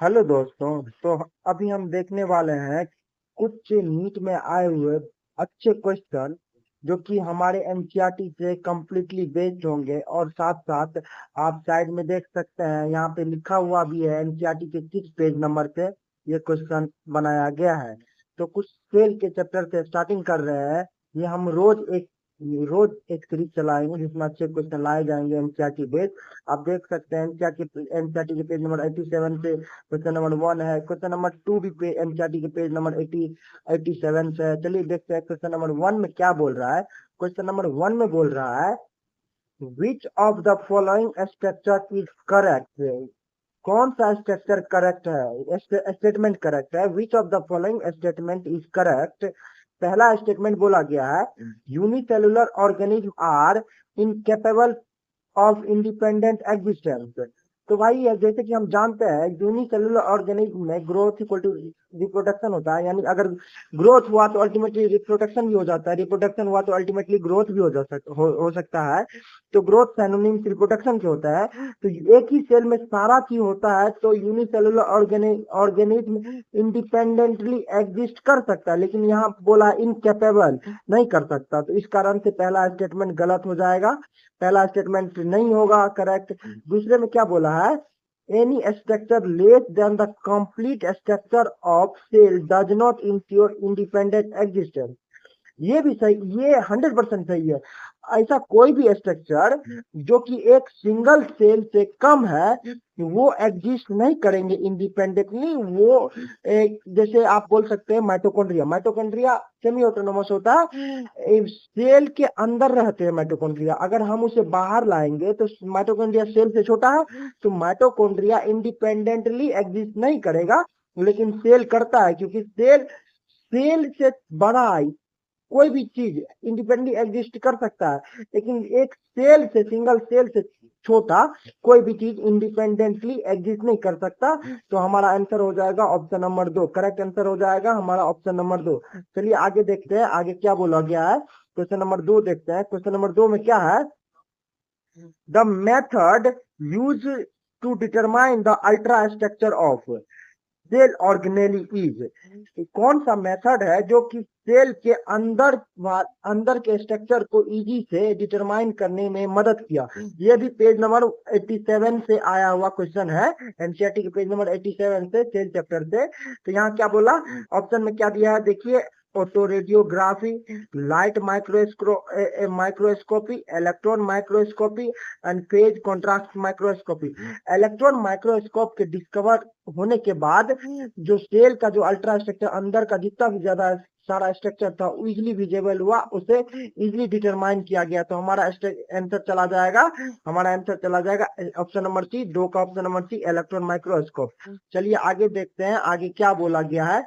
Hello दोस्तों। तो अभी हम देखने वाले हैं कुछ नीट में आए हुए अच्छे क्वेश्चन जो कि हमारे एनसीईआरटी से कंप्लीटली बेस्ड होंगे। और साथ साथ आप साइड में देख सकते हैं, यहाँ पे लिखा हुआ भी है एनसीईआरटी के 6 पेज नंबर पे ये क्वेश्चन बनाया गया है। तो कुछ सेल के चैप्टर से स्टार्टिंग कर रहे हैं। ये हम रोज एक सीरीज चलाएंगे जिसमें अच्छे क्वेश्चन लाए जाएंगे एनसीईआरटी बेस्ड। आप देख सकते हैं एनसीईआरटी के पेज नंबर 87 पे क्वेश्चन नंबर 1 है। क्वेश्चन नंबर 2 भी पे एनसीईआरटी के पेज नंबर 87 से है। चलिए देखते हैं क्वेश्चन नंबर 1 में क्या बोल रहा है। क्वेश्चन नंबर 1 में बोल रहा है, which of the following structure is correct. कौन सा स्ट्रक्चर करेक्ट है, स्टेटमेंट करेक्ट है। Which of the following statement is correct. पहला स्टेटमेंट बोला गया है, unicellular organism are incapable of independent existence. तो भाई ये जैसे कि हम जानते हैं यूनिसेलुलर ऑर्गेनिज्म में ग्रोथ इक्वल टू रिप्रोडक्शन होता है। यानी अगर ग्रोथ हुआ तो अल्टीमेटली रिप्रोडक्शन भी हो जाता है, रिप्रोडक्शन हुआ तो अल्टीमेटली ग्रोथ भी हो सकता है। तो ग्रोथ सिनोनिम रिप्रोडक्शन से होता है। तो एक ही सेल में सारा चीज होता है तो यूनिसेलुलर ऑर्गेनिज्म इंडिपेंडेंटली एग्जिस्ट कर सकता है, लेकिन यहाँ बोला इनकेपेबल, नहीं कर सकता। तो इस कारण से पहला स्टेटमेंट गलत हो जाएगा, पहला स्टेटमेंट नहीं होगा करेक्ट। दूसरे में क्या बोला है, any structure less than the complete structure of cell does not ensure independent existence. ये भी सही, ये 100% सही है। ऐसा कोई भी स्ट्रक्चर जो कि एक सिंगल सेल से कम है वो एग्जिस्ट नहीं करेंगे इंडिपेंडेंटली। वो एक जैसे आप बोल सकते हैं माइटोकॉन्ड्रिया, माइटोकॉन्ड्रिया सेमी ऑटोनोमस होता है, सेल के अंदर रहते हैं माइटोकॉन्ड्रिया। अगर हम उसे बाहर लाएंगे तो माइटोकॉन्ड्रिया सेल से छोटा है, तो माइटोकॉन्ड्रिया इंडिपेंडेंटली एग्जिस्ट नहीं करेगा, लेकिन सेल करता है क्योंकि सेल सेल से बड़ा कोई भी चीज इंडिपेंडेंटली एग्जिस्ट कर सकता है, लेकिन एक सेल से, सिंगल सेल से छोटा कोई भी चीज इंडिपेंडेंटली एग्जिस्ट नहीं कर सकता। तो हमारा आंसर हो जाएगा ऑप्शन नंबर 2, करेक्ट आंसर हो जाएगा हमारा ऑप्शन नंबर 2। चलिए आगे देखते हैं आगे क्या बोला गया है। क्वेश्चन नंबर 2 देखते हैं। क्वेश्चन नंबर 2 में क्या है, the method use to determine the ultra structure of cell organelle is. कौन सा मेथड है जो कि सेल के अंदर के स्ट्रक्चर को इजी से डिटरमाइन करने में मदद किया। ये भी पेज नंबर 87 से आया हुआ क्वेश्चन है, एनसीईआरटी के पेज नंबर 87 से, सेल चैप्टर से। तो यहाँ क्या बोला, ऑप्शन में क्या दिया है देखिए, auto radiography, light microscopy, electron microscopy and phase contrast microscopy. Electron microscope के डिस्कवर होने के बाद जो सेल का जो अल्ट्रा स्ट्रक्चर अंदर का जितना भी ज्यादा सारा स्ट्रक्चर था इजिली विजिबल हुआ, उसे इजिली डिटरमाइन किया गया। तो हमारा आंसर चला जाएगा, हमारा आंसर चला जाएगा ऑप्शन नंबर सी, 2 का option number C, electron microscope. चलिए आगे देखते हैं आगे क्या बोला गया है।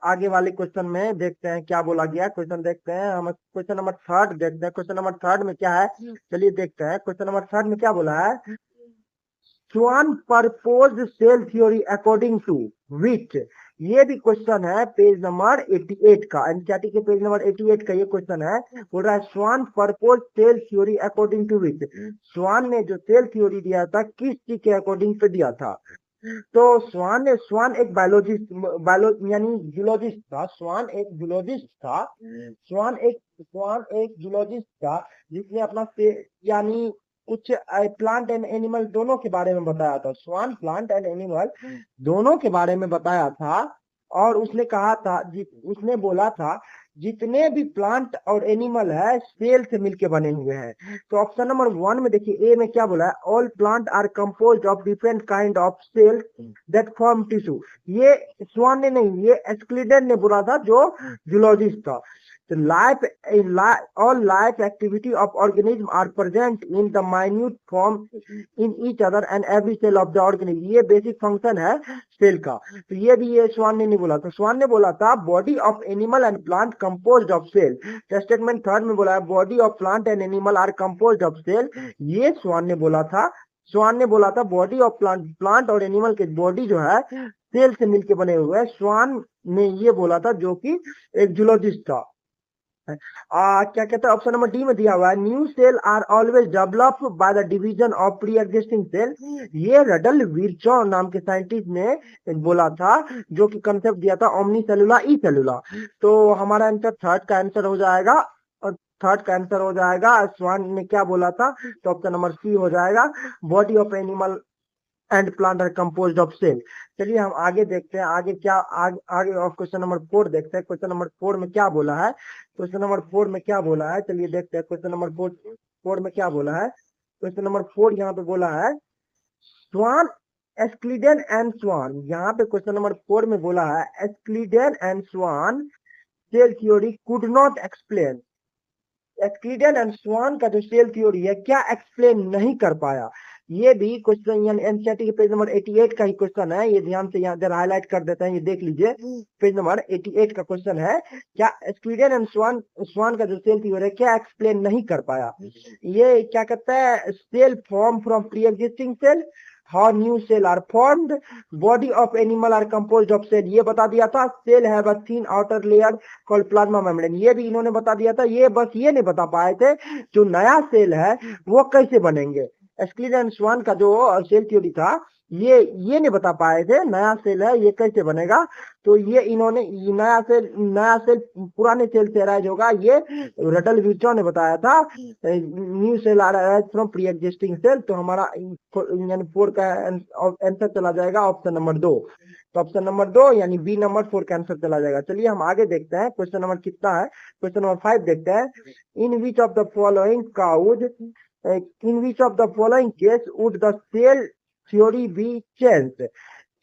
आगे वाले क्वेश्चन में देखते हैं क्या बोला गया। क्वेश्चन देखते हैं हम, क्वेश्चन नंबर 3 देखते हैं। क्वेश्चन नंबर 3 में क्या है, चलिए देखते हैं। क्वेश्चन नंबर 3 में क्या बोला है, Schwann proposed cell theory according to which. ये भी क्वेश्चन है पेज नंबर 88 का, एनसीईआरटी के पेज नंबर 88 का ये क्वेश्चन है। बोल रहा है Schwann propose cell theory according to which. Schwann ने जो सेल थ्योरी दिया था किस चीज के अकॉर्डिंग पे दिया था। तो स्वान एक यानी जूलॉजिस्ट था। स्वान एक जूलॉजिस्ट था जिसने अपना यानी कुछ प्लांट एंड एनिमल दोनों के बारे में बताया था। स्वान प्लांट एंड एनिमल दोनों के बारे में बताया था। और उसने कहा था, उसने बोला था जितने भी प्लांट और एनिमल है सेल से मिलके बने हुए हैं। तो ऑप्शन नंबर 1 में देखिए, ए में क्या बोला है, all plant are composed of different kind of cells that form tissue. ये स्वान ने नहीं, ये एस्क्लिडेन ने बोला था जो जूलॉजिस्ट था। तो all life activity of organism are present in the minute form in each other and every cell of the organism। ये बेसिक फंक्शन है सेल का। तो ये भी ये स्वान ने नहीं बोला था। स्वान ने बोला था body of animal and plant composed of cell. Statement 3 में बोला है body of plant and animal are composed of cell. ये स्वान ने बोला था। स्वान ने बोला था बॉडी ऑफ प्लांट और एनिमल के बॉडी जो है सेल से मिलके बने हुए हैं। स्वान ने ये बोला था जो कि एक जूलॉजिस्ट था। क्या कहते हैं ऑप्शन नंबर डी में दिया हुआ है, new cell are always develop by the division of pre existing cell. ये रडल विर्चो नाम के साइंटिस्ट ने बोला था, जो कि कंसेप्ट दिया था ओमनी सेलुला ई सेलुला। तो हमारा आंसर थर्ड का आंसर हो जाएगा, और थर्ड का आंसर हो जाएगा। स्वान ने क्या बोला था, तो ऑप्शन नंबर सी हो जाएगा, body of animal and plant are composed of cell. चलिए हम आगे देखते हैं, आगे क्या आगे ऑफ क्वेश्चन नंबर 4 देखते हैं, क्वेश्चन नंबर 4 में क्या बोला है। क्वेश्चन नंबर 4 में क्या बोला है, चलिए देखते हैं क्वेश्चन नंबर 4 में क्या बोला है। क्वेश्चन नंबर 4 यहाँ पे बोला है, स्वान एस्क्लिडेन एंड स्वान। यहाँ पे क्वेश्चन नंबर 4 में बोला है, Schleiden and Schwann cell theory could not explain. Schleiden and Schwann का जो सेल थ्योरी है, क्या एक्सप्लेन नहीं कर पाया। ये भी क्वेश्चन यानी एनसीईआरटी के पेज नंबर 88 का ही क्वेश्चन है। ये ध्यान से यहाँ इधर हाईलाइट कर देते हैं, ये देख लीजिए, पेज नंबर 88 का क्वेश्चन है, क्या एस्क्लिडेन एंड स्वान का जो सेल थ्योरी है, क्या एक्सप्लेन नहीं कर पाया। ये क्या कहता है, cell form from pre existing cell, how new cell are formed, body of animal are composed of cell, ये बता दिया था। Cell have a thin outer layer called plasma membrane, ये भी इन्होंने बता दिया था। ये बस ये नहीं बता पाए थे जो नया सेल है वो कैसे बनेंगे। एस्क्लिडेन एंड स्वान का जो सेल थ्योरी था, ये नहीं बता पाए थे नया सेल है ये कैसे बनेगा। तो ये इन्होंने नया सेल पुराने सेल से अराइज होगा, ये रडल विर्चो ने बताया था। New cell arise from pre existing cell. तो हमारा यानी 4 का आंसर चला जाएगा ऑप्शन नंबर 2। तो ऑप्शन नंबर 2 यानी बी नंबर 4 का आंसर चला जाएगा। चलिए हम आगे देखते हैं, क्वेश्चन नंबर कितना है, क्वेश्चन नंबर 5 देखते हैं। In which of the following cause in which of the following case would the cell theory be changed।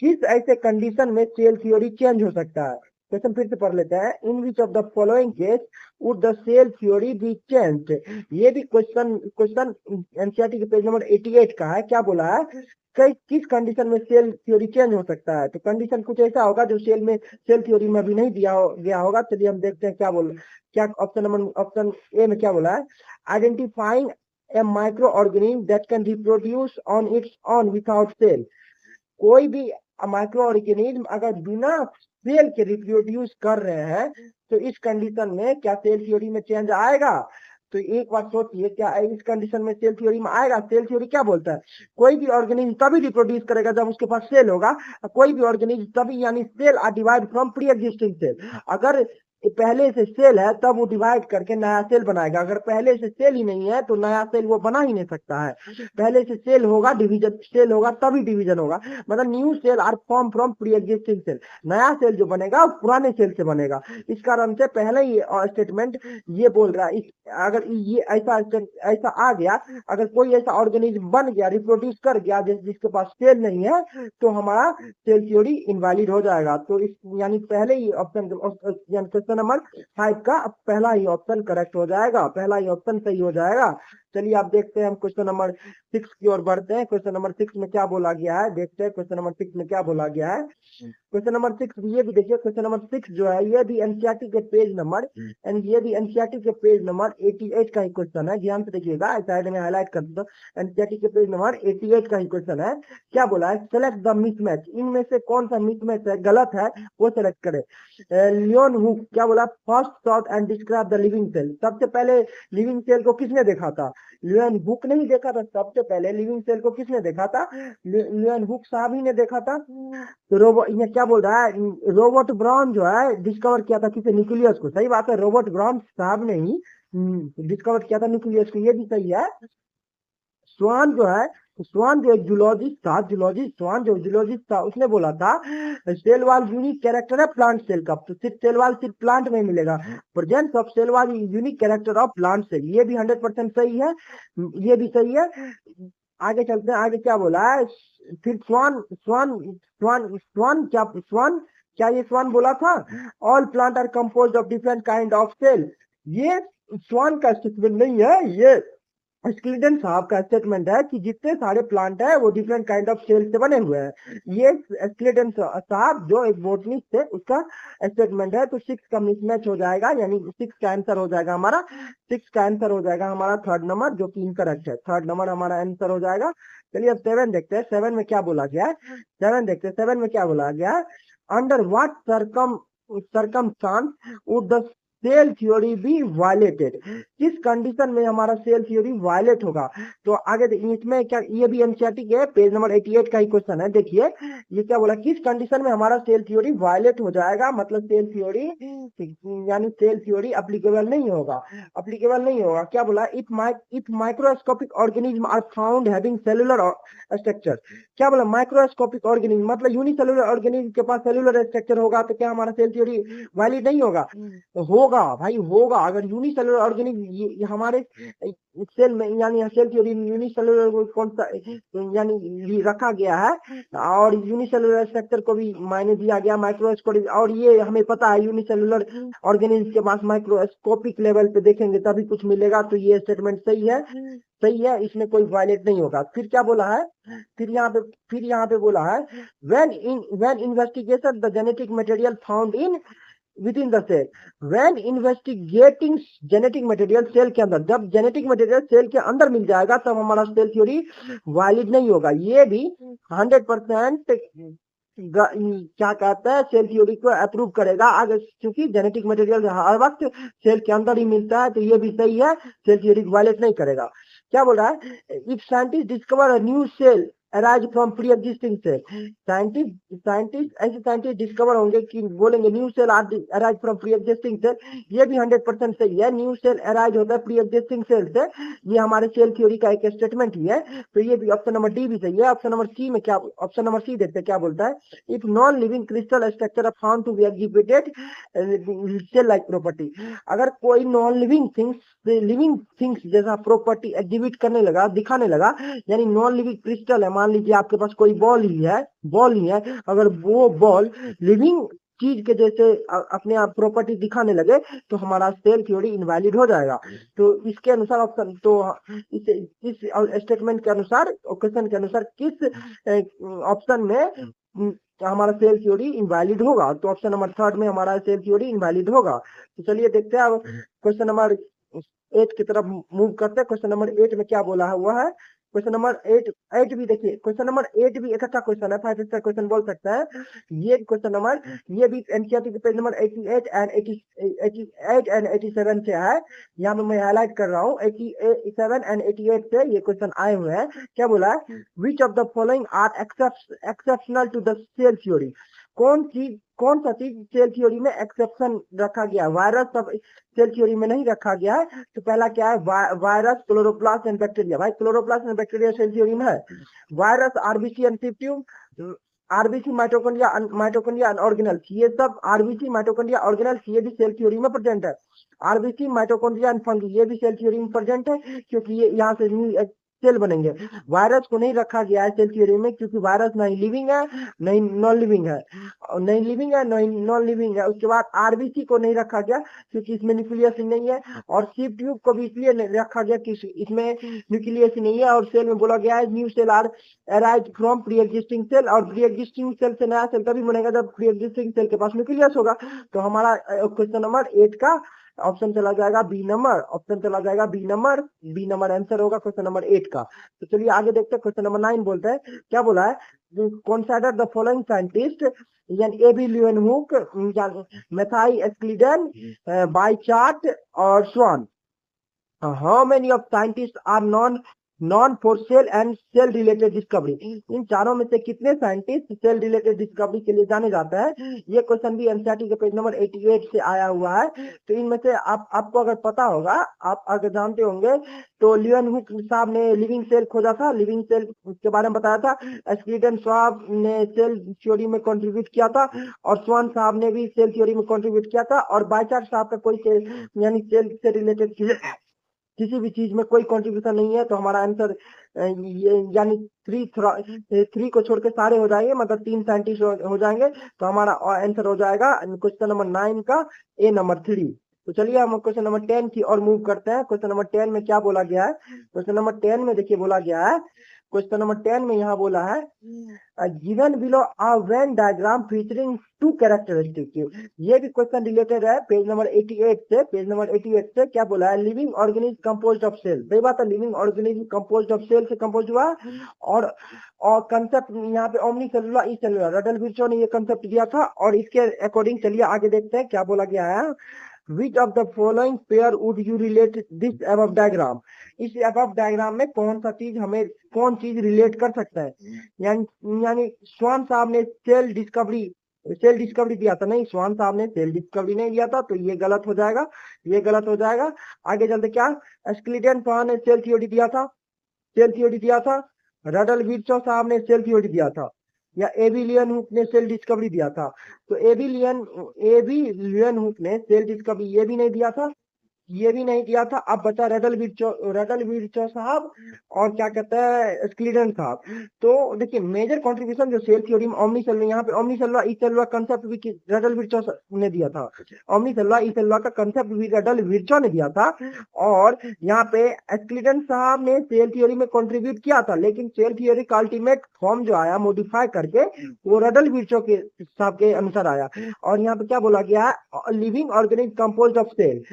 किस ऐसे कंडीशन में सेल थ्योरी चेंज हो सकता है। क्वेश्चन फिर से पढ़ लेते हैं, in which of the following case would the cell theory be changed. ये भी क्वेश्चन एनसीईआरटी के पेज नंबर 88 का है। क्या बोला है, किस कंडीशन में सेल थ्योरी चेंज हो सकता है। तो कंडीशन कुछ ऐसा होगा जो सेल थ्योरी में अभी नहीं गया होगा। चलिए हम देखते हैं क्या ऑप्शन ए में क्या बोला है, identifying a microorganism that can reproduce on its own without cell। कोई भी माइक्रो ऑर्गेनिज्म अगर बिना सेल के रिप्रोड्यूस कर रहे हैं, तो इस कंडीशन में क्या सेल थ्योरी में चेंज आएगा। तो एक बात सोचिए, क्या इस कंडीशन में सेल थ्योरी में आएगा। सेल थ्योरी क्या बोलता है, कोई भी ऑर्गेनिज्म तभी रिप्रोड्यूस करेगा जब उसके पास सेल होगा। कोई भी ऑर्गेनिज्म तभी, यानी cell are divide from pre existing cell. अगर पहले से सेल है तब वो डिवाइड करके नया सेल बनाएगा। अगर पहले से सेल ही नहीं है तो नया सेल वो बना ही नहीं सकता है। पहले से सेल होगा, डिवीजन सेल होगा तभी डिवीजन होगा। मतलब new cell are form from pre existing cell, नया सेल जो बनेगा वो पुराने सेल से बनेगा। इस कारण से पहले ही स्टेटमेंट ये बोल रहा है, अगर ये ऐसा आ गया, अगर कोई ऐसा ऑर्गेनिज्म बन गया, रिप्रोड्यूस कर गया जिसके पास सेल नहीं है, तो हमारा सेल थ्योरी इनवैलिड हो जाएगा। तो इस यानी पहले ही ऑप्शन क्वेश्चन नंबर 5 का पहला ही ऑप्शन करेक्ट हो जाएगा, पहला ही ऑप्शन सही हो जाएगा। चलिए आप देखते हैं, हम क्वेश्चन नंबर 6 की ओर बढ़ते हैं। क्वेश्चन नंबर 6 में क्या बोला गया है, देखते हैं क्वेश्चन नंबर 6 में क्या बोला गया है। क्वेश्चन नंबर 6 ये भी देखिए, क्वेश्चन नंबर 6 जो है ये भी एनसीईआरटी के पेज नंबर 88 का ही क्वेश्चन है। ध्यान से देखिएगा, साइड में हाईलाइट कर दो, एनसीईआरटी के पेज नंबर 88 का ही क्वेश्चन है। क्या बोला है, सेलेक्ट द मिसमैच, इनमें से कौन सा मिसमैच है, गलत है वो सेलेक्ट करे। लियोन हुक क्या बोला, first shot and describe the living cell. सबसे पहले लिविंग सेल को किसने देखा था, लियोन हुक ने ही देखा था। सबसे पहले लिविंग सेल को किसने देखा था, लियोन हुक साहब ही ने देखा था। तो रोबोट, ये क्या बोल रहा है, रॉबर्ट ब्राउन जो है डिस्कवर किया था किसे, न्यूक्लियस को। सही बात है, रॉबर्ट ब्राउन साहब ने ही डिस्कवर किया था न्यूक्लियस को, ये भी सही है। स्वान जो है, स्वान जो एक स्वान जो जूलॉजिस्ट था, उसने बोला था सेल वॉल यूनिक कैरेक्टर है प्लांट सेल का। तो सिर्फ सेल वॉल सिर्फ प्लांट में मिलेगा, presence of cell wall unique character of plant cell. ये भी 100% सही है, ये भी सही है। आगे चलते हैं, आगे क्या बोला है, फिर स्वान स्वान स्वान स्वान क्या स्वान क्या ये स्वान बोला था, all plant are composed of different kind of cell. ये स्वान का स्टेटमेंट नहीं है, ये स्क्लिडन साहब का स्टेटमेंट है कि जितने सारे प्लांट है वो डिफरेंट काइंड ऑफ सेल से बने हुए हैं। ये स्क्लिडन साहब जो एक बोटनिस्ट थे उसका स्टेटमेंट है। तो 6 का मिसमैच हो जाएगा, यानी 6 का आंसर हो जाएगा हमारा, 6 का आंसर हो जाएगा हमारा थर्ड नंबर, जो कि इनकरेक्ट है। थर्ड नंबर हमारा आंसर हो जाएगा। चलिए अब 7 देखते हैं, 7 में क्या बोला गया है। 7 देखते हैं, 7 में क्या बोला गया है, under what circumstances would the cell theory be violated, किस कंडीशन में हमारा सेल थ्योरी वायलेट होगा। तो आगे इसमें क्या, ये भी एनसीईआरटी के पेज नंबर 88 का ही क्वेश्चन है। देखिए ये क्या बोला, किस कंडीशन में हमारा सेल थ्योरी वायलेट हो जाएगा, मतलब सेल थ्योरी यानी सेल थ्योरी अप्लीकेबल नहीं होगा, अप्लीकेबल नहीं होगा। क्या बोला, if microscopic organism are found having cellular structure. क्या बोला, माइक्रोस्कोपिक ऑर्गेनिज्म मतलब यूनिसेलुलर ऑर्गेनिज्म के पास सेलुलर स्ट्रक्चर होगा तो क्या हमारा सेल थ्योरी वैलिड नहीं होगा। होगा भाई होगा, अगर यूनिसेलुलर ऑर्गेनिज्म ये हमारे सेल में यानी सेल थ्योरी यूनिसेलुलर कौन सा यानी रखा गया है, और यूनिसेलुलर स्ट्रक्चर को भी मायने दिया गया माइक्रोस्कोपिक, और ये हमें पता है यूनिसेलुलर ऑर्गेनिज्म के पास माइक्रोस्कोपिक लेवल पे देखेंगे तभी कुछ मिलेगा, तो ये स्टेटमेंट सही है, सही है, इसमें कोई वायलेट नहीं होगा। फिर क्या बोला है, फिर यहाँ पे बोला है when investigation the genetic material found in within the cell, when investigating genetic material cell के अंदर, जब जेनेटिक मटेरियल सेल के अंदर मिल जाएगा तब हमारा सेल थ्योरी वैलिड नहीं होगा। ये भी 100% क्या कहता है, सेल थ्योरी को अप्रूव करेगा अगर, क्योंकि जेनेटिक मटेरियल हर वक्त सेल के अंदर ही मिलता है, तो ये भी सही है, सेल थ्योरी वायलेट नहीं करेगा। क्या बोल रहा है, if scientist discover a new cell arise from pre existing cell, scientist discover होंगे कि बोलेंगे new cell arise from pre existing cell, ये भी 100% सही है, न्यू सेल अराइज होता है प्री एग्जिस्टिंग सेल से, ये हमारे सेल थ्योरी का एक स्टेटमेंट ही है, तो ये भी ऑप्शन नंबर डी भी सही है। ऑप्शन नंबर सी में क्या, ऑप्शन नंबर सी देखते हैं क्या बोलता है, if non living crystal structure are found to be exhibited cell like property, अगर कोई नॉन लिविंग थिंग्स जैसा प्रॉपर्टी एग्जिबिट करने लगा, दिखाने लगा, यानी नॉन लिविंग क्रिस्टल है, मान लीजिए आपके पास कोई बॉल ही है, अगर वो बॉल लिविंग चीज के जैसे अपने आप प्रॉपर्टी दिखाने लगे तो हमारा सेल थ्योरी इनवैलिड हो जाएगा। तो इसके अनुसार ऑप्शन, तो इस स्टेटमेंट के अनुसार, क्वेश्चन के अनुसार किस ऑप्शन में हमारा सेल थ्योरी इनवैलिड होगा, तो ऑप्शन नंबर थर्ड में हमारा सेल थ्योरी इनवैलिड होगा। तो चलिए देखते हैं अब क्वेश्चन नंबर 8 की तरफ मूव करते हैं। क्वेश्चन नंबर 8 में क्या बोला हुआ है, क्वेश्चन नंबर 8 भी देखिए, क्वेश्चन नंबर 8 भी एक अच्छा क्वेश्चन है, 5 स्टार क्वेश्चन बोल सकते हैं। ये क्वेश्चन नंबर, ये भी एनसीईआरटी के पेज नंबर 88 एंड 87 से है, यहाँ पे मैं हाईलाइट कर रहा हूँ, 87 एंड 88 से ये क्वेश्चन आए हुए हैं। क्या बोला है, which of the following are exceptional to the cell theory, कौन सा चीज सेल थ्योरी में एक्सेप्शन रखा गया, वायरस सब सेल थ्योरी में नहीं रखा गया है। तो पहला क्या है, वायरस, क्लोरोप्लास्ट एंड बैक्टीरिया, भाई chloroplast and bacteria cell theory में है। Virus, RBC and tube, RBC, mitochondria and organelles, ये सब आरबीसी, माइटोकॉन्ड्रिया, ऑर्गेनल्स, ये भी सेल थ्योरी में प्रेजेंट है। आरबीसी, माइटोकॉन्ड्रिया एंड फंगी, ये भी सेल थ्योरी में प्रेजेंट है, क्योंकि ये यहाँ से न्यू सेल बनेंगे। वायरस को नहीं रखा गया है सेल थ्योरी में, क्योंकि वायरस नहीं लिविंग है, नहीं नॉन लिविंग है, नहीं लिविंग है, नहीं नॉन लिविंग है। उसके बाद आरबीसी को नहीं रखा गया क्योंकि इसमें न्यूक्लियस नहीं है, और सीप ट्यूब को भी इसलिए नहीं रखा गया कि इसमें न्यूक्लियस नहीं है, और सेल में बोला गया है new cell are arise from pre existing cell, और प्री एग्जिस्टिंग सेल से नया सेल तभी बनेगा जब प्री एग्जिस्टिंग सेल के पास न्यूक्लियस होगा। तो हमारा क्वेश्चन नंबर 8 का ऑप्शन चला जाएगा बी नंबर, ऑप्शन चला जाएगा बी नंबर आंसर होगा क्वेश्चन नंबर 8 का। तो चलिए आगे देखते हैं, क्वेश्चन नंबर 9 बोलते हैं, क्या बोला है, कंसीडर द फॉलोइंग साइंटिस्ट, यानी AB Leeuwenhoek, Matthias Schleiden, Bichat और Schwann, how many of scientist are known for cell and cell related discovery, इन चारों में से कितने साइंटिस्ट सेल रिलेटेड डिस्कवरी के लिए जाने जाते हैं। ये क्वेश्चन भी एनसीईआरटी के पेज नंबर 88 से आया हुआ है। तो इनमें से आपको अगर पता होगा, आप अगर जानते होंगे, तो ल्यूएनहुक साहब ने लिविंग सेल खोजा था, लिविंग सेल के बारे में बताया था, एस्क्लिडन साहब ने सेल थ्योरी में कंट्रीब्यूट किया था, और स्वान साहब ने भी सेल थ्योरी में कंट्रीब्यूट किया था, और बाइचार्ट साहब का कोई सेल यानी सेल से रिलेटेड किसी भी चीज में कोई कंट्रीब्यूशन नहीं है। तो हमारा आंसर यानी थ्री को छोड़ के सारे हो जाएंगे, मतलब 3 साइंटिस्ट हो जाएंगे, तो हमारा आंसर हो जाएगा क्वेश्चन नंबर 9 का ए नंबर 3। तो चलिए हम क्वेश्चन नंबर 10 की और मूव करते हैं। क्वेश्चन नंबर 10 में क्या बोला गया है, क्वेश्चन नंबर 10 में देखिए बोला गया है, क्वेश्चन नंबर 10 में यहाँ बोला है, given below a venn diagram featuring 2 characteristic, ये भी क्वेश्चन रिलेटेड है पेज नंबर 88 से, पेज नंबर 88 से। क्या बोला है, living organism composed of cell, सही बात है, living organism composed of cell से कंपोज हुआ, और कंसेप्ट यहाँ पे omni cellular, e cellular, Rudolf Virchow ने ये कंसेप्ट दिया था, और इसके अकॉर्डिंग चलिए आगे देखते हैं क्या बोला गया है। Which of the following pair would you relate this above diagram, इस अबव डायग्राम में कौन सा चीज हमें कौन चीज रिलेट कर सकता है। यानी स्वान साहब ने सेल डिस्कवरी दिया था, नहीं स्वान साहब ने सेल डिस्कवरी नहीं दिया था, तो ये गलत हो जाएगा, ये गलत हो जाएगा। आगे चलते क्या, स्क्लीटन शाह ने सेल थ्योरी दिया था, सेल थ्योरी दिया था। रडल विर्चो साहब ने सेल थ्योरी दिया था, या एबी लियन हुक ने सेल डिस्कवरी दिया था। तो एबी लियन हुक ने सेल डिस्कवरी ये भी नहीं दिया था, ये भी नहीं दिया था। अब बचा रडल विर्चो साहब और क्या कहता है स्क्लीडन साहब। तो देखिए मेजर कंट्रीब्यूशन जो सेल थ्योरी में ओमनी सेलुलर, यहाँ पे omni cellular e cellular concept भी रडल विर्चो ने दिया था, ओमनी सेलुलर ई सेलुलर का कंसेप्ट भी रडल विर्चो ने दिया था। और यहाँ पे स्क्लीडन साहब ने सेल थ्योरी में कंट्रीब्यूट किया था, लेकिन सेल थ्योरी का अल्टीमेट फॉर्म जो आया मॉडिफाई करके वो रडल विर्चो के साहब के अनुसार आया। और यहाँ पे क्या बोला गया है, living organism composed of cell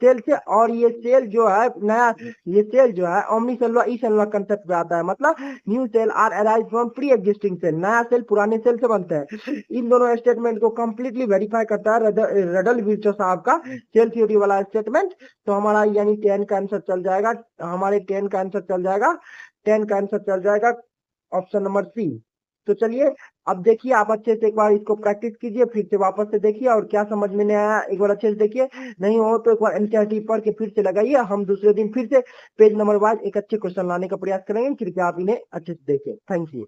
से। और ये सेल जो है नया, ये सेल जो है omni cellular e cellular concept पे आता है, मतलब new cell are arise from pre existing cell, नया सेल पुराने सेल से बनता है। इन दोनों स्टेटमेंट को कंप्लीटली वेरीफाई करता है रडल विर्चो साहब का सेल थ्योरी वाला स्टेटमेंट। तो हमारा यानी 10 का आंसर चल जाएगा, हमारे 10 का आंसर चल जाएगा, 10 का आंसर चल जाएगा ऑप्शन नंबर सी। तो चलिए अब देखिए आप अच्छे से एक बार इसको प्रैक्टिस कीजिए, फिर से वापस से देखिए और क्या समझ में नहीं आया एक बार अच्छे से देखिए, नहीं हो तो एक बार एनसीईआरटी पढ़ के फिर से लगाइए। हम दूसरे दिन फिर से पेज नंबर वाइज एक अच्छे क्वेश्चन लाने का प्रयास करेंगे, कृपया आप इन्हें अच्छे से देखें। Thank you.